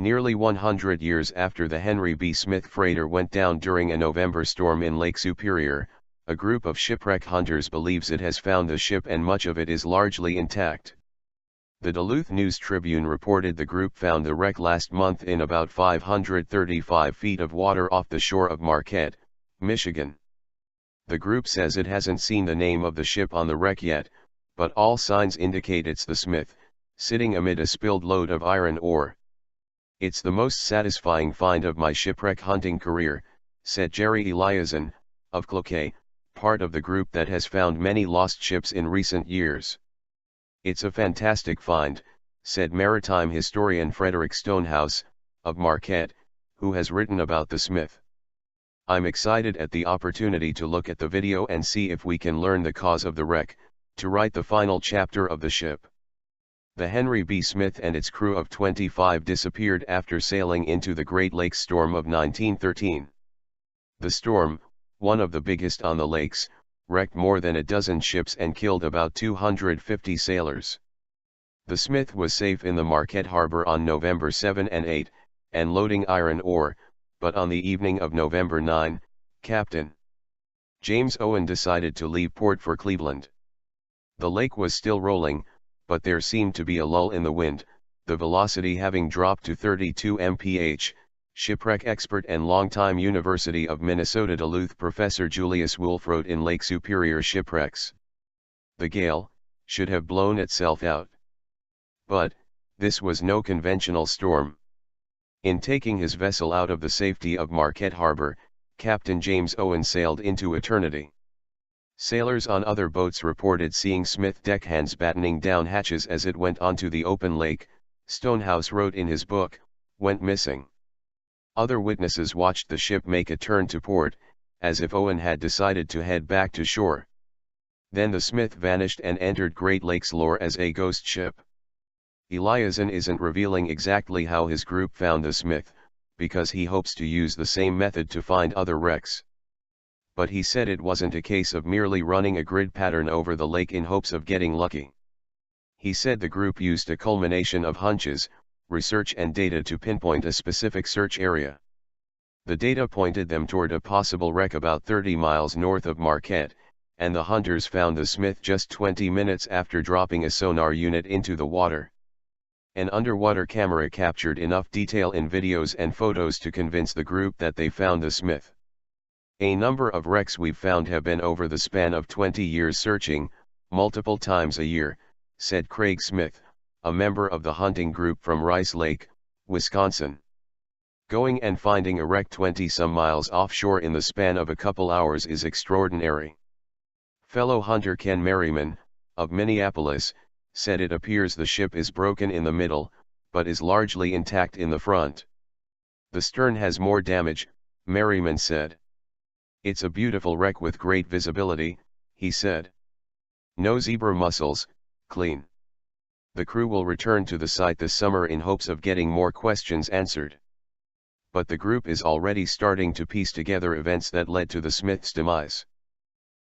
Nearly 100 years after the Henry B. Smith freighter went down during a November storm in Lake Superior, a group of shipwreck hunters believes it has found the ship and much of it is largely intact. The Duluth News Tribune reported the group found the wreck last month in about 535 feet of water off the shore of Marquette, Michigan. The group says it hasn't seen the name of the ship on the wreck yet, but all signs indicate it's the Smith, sitting amid a spilled load of iron ore. "It's the most satisfying find of my shipwreck hunting career," said Jerry Eliason, of Cloquet, part of the group that has found many lost ships in recent years. "It's a fantastic find," said maritime historian Frederick Stonehouse, of Marquette, who has written about the Smith. "I'm excited at the opportunity to look at the video and see if we can learn the cause of the wreck, to write the final chapter of the ship." The Henry B. Smith and its crew of 25 disappeared after sailing into the Great Lakes storm of 1913. The storm, one of the biggest on the lakes, wrecked more than a dozen ships and killed about 250 sailors. The Smith was safe in the Marquette harbor on November 7 and 8, and loading iron ore, but on the evening of November 9, Captain James Owen decided to leave port for Cleveland. The lake was still rolling, but there seemed to be a lull in the wind, the velocity having dropped to 32 mph, shipwreck expert and longtime University of Minnesota Duluth professor Julius Wolfe wrote in Lake Superior Shipwrecks. The gale should have blown itself out. But this was no conventional storm. In taking his vessel out of the safety of Marquette Harbor, Captain James Owen sailed into eternity. Sailors on other boats reported seeing Smith deckhands battening down hatches as it went onto the open lake, Stonehouse wrote in his book, Went Missing. Other witnesses watched the ship make a turn to port, as if Owen had decided to head back to shore. Then the Smith vanished and entered Great Lakes lore as a ghost ship. Eliason isn't revealing exactly how his group found the Smith, because he hopes to use the same method to find other wrecks. But he said it wasn't a case of merely running a grid pattern over the lake in hopes of getting lucky. He said the group used a culmination of hunches, research and data to pinpoint a specific search area. The data pointed them toward a possible wreck about 30 miles north of Marquette, and the hunters found the Smith just 20 minutes after dropping a sonar unit into the water. An underwater camera captured enough detail in videos and photos to convince the group that they found the Smith. "A number of wrecks we've found have been over the span of 20 years searching, multiple times a year," said Craig Smith, a member of the hunting group from Rice Lake, Wisconsin. "Going and finding a wreck 20-some miles offshore in the span of a couple hours is extraordinary." Fellow hunter Ken Merriman, of Minneapolis, said it appears the ship is broken in the middle, but is largely intact in the front. "The stern has more damage," Merriman said. "It's a beautiful wreck with great visibility," he said. "No zebra mussels, clean." The crew will return to the site this summer in hopes of getting more questions answered. But the group is already starting to piece together events that led to the Smith's demise.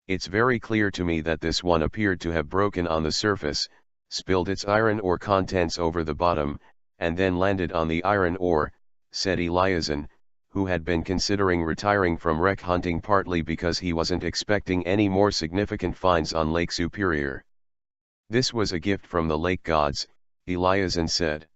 "It's very clear to me that this one appeared to have broken on the surface, spilled its iron ore contents over the bottom, and then landed on the iron ore," said Eliason, who had been considering retiring from wreck hunting partly because he wasn't expecting any more significant finds on Lake Superior. "This was a gift from the lake gods," Eliason said.